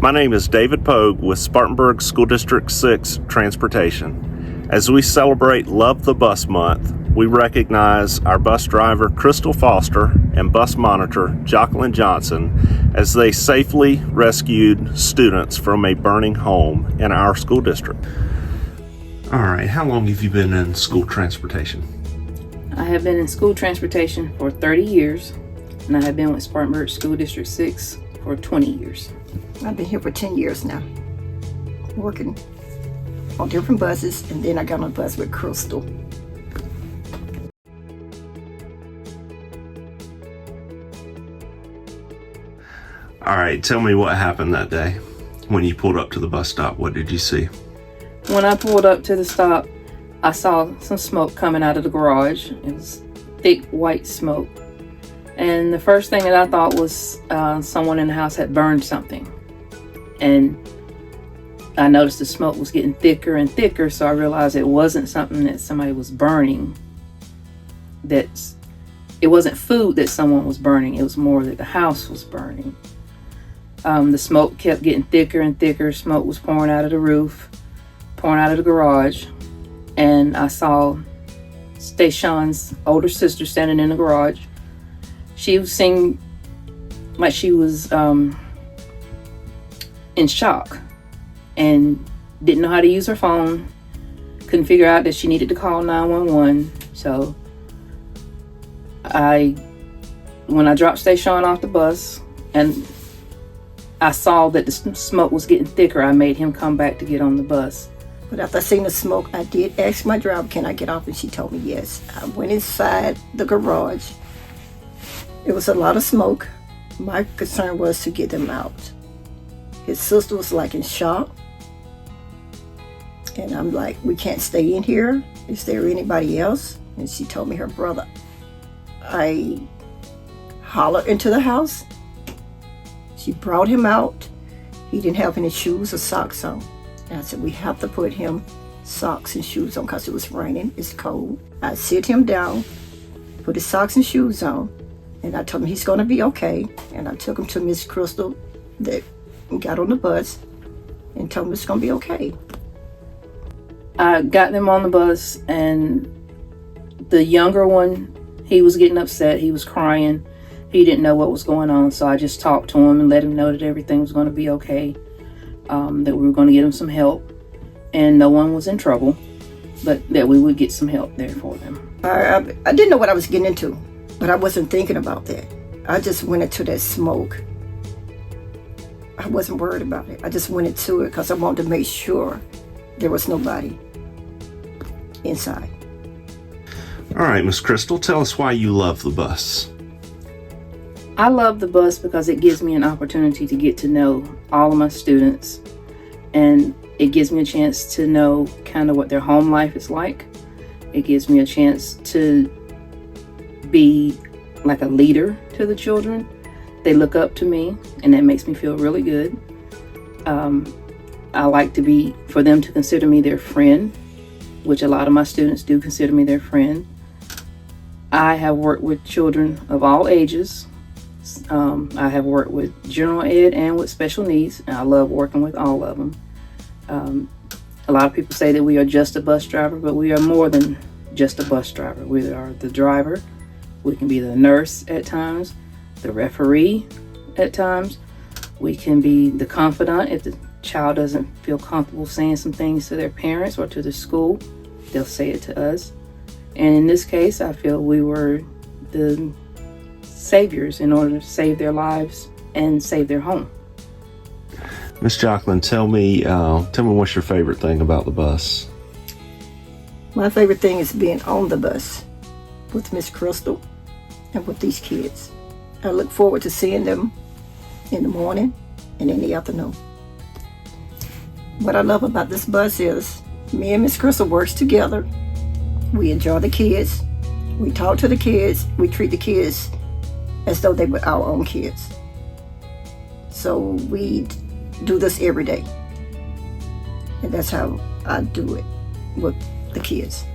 My name is David Pogue with Spartanburg School District 6 Transportation. As we celebrate Love the Bus Month, we recognize our bus driver Crystal Foster and bus monitor Joclyn Johnson as they safely rescued students from a burning home in our school district. All right, how long have you been in school transportation? I have been in school transportation for 30 years, and I have been with Spartanburg School District 6 for 20 years. I've been here for 10 years now, working on different buses, and then I got on a bus with Crystal. All right, tell me what happened that day when you pulled up to the bus stop. What did you see? When I pulled up to the stop, I saw some smoke coming out of the garage. It was thick white smoke. And the first thing that I thought was someone in the house had burned something. And I noticed the smoke was getting thicker and thicker, so I realized it wasn't something that somebody was burning. It wasn't food that someone was burning, it was more that the house was burning. The smoke kept getting thicker and thicker. Smoke was pouring out of the roof, pouring out of the garage. And I saw Station's older sister standing in the garage. She seemed like she was in shock and didn't know how to use her phone. Couldn't figure out that she needed to call 911. So when I dropped Station off the bus and I saw that the smoke was getting thicker, I made him come back to get on the bus. But after I seen the smoke, I did ask my driver, can I get off? And she told me yes. I went inside the garage. It was a lot of smoke. My concern was to get them out. His sister was like in shock. And I'm like, we can't stay in here. Is there anybody else? And she told me her brother. I hollered into the house. She brought him out. He didn't have any shoes or socks on. And I said, we have to put him socks and shoes on because it was raining, it's cold. I sit him down, put his socks and shoes on, and I told him he's gonna be okay. And I took him to Miss Crystal that got on the bus and told him it's gonna be okay. I got them on the bus, and the younger one, he was getting upset, he was crying. He didn't know what was going on, so I just talked to him and let him know that everything was gonna be okay. That we were going to get them some help, and no one was in trouble, but that we would get some help there for them. I didn't know what I was getting into, but I wasn't thinking about that. I just went into that smoke. I wasn't worried about it. I just went into it because I wanted to make sure there was nobody inside. All right, Miss Crystal, tell us why you love the bus. I love the bus because it gives me an opportunity to get to know all of my students, and it gives me a chance to know kind of what their home life is like. It gives me a chance to be like a leader to the children. They look up to me, and that makes me feel really good. I like for them to consider me their friend, which a lot of my students do consider me their friend. I have worked with children of all ages. I have worked with general ed and with special needs, and I love working with all of them. A lot of people say that we are just a bus driver, but we are more than just a bus driver. We are the driver. We can be the nurse at times, the referee at times. We can be the confidant if the child doesn't feel comfortable saying some things to their parents or to the school. They'll say it to us. And in this case, I feel we were the saviors in order to save their lives and save their home. Miss Joclyn, tell me what's your favorite thing about the bus? My favorite thing is being on the bus with Miss Crystal and with these kids. I look forward to seeing them in the morning and in the afternoon. What I love about this bus is me and Miss Crystal works together. We enjoy the kids. We talk to the kids. We treat the kids as though they were our own kids. So we do this every day. And that's how I do it with the kids.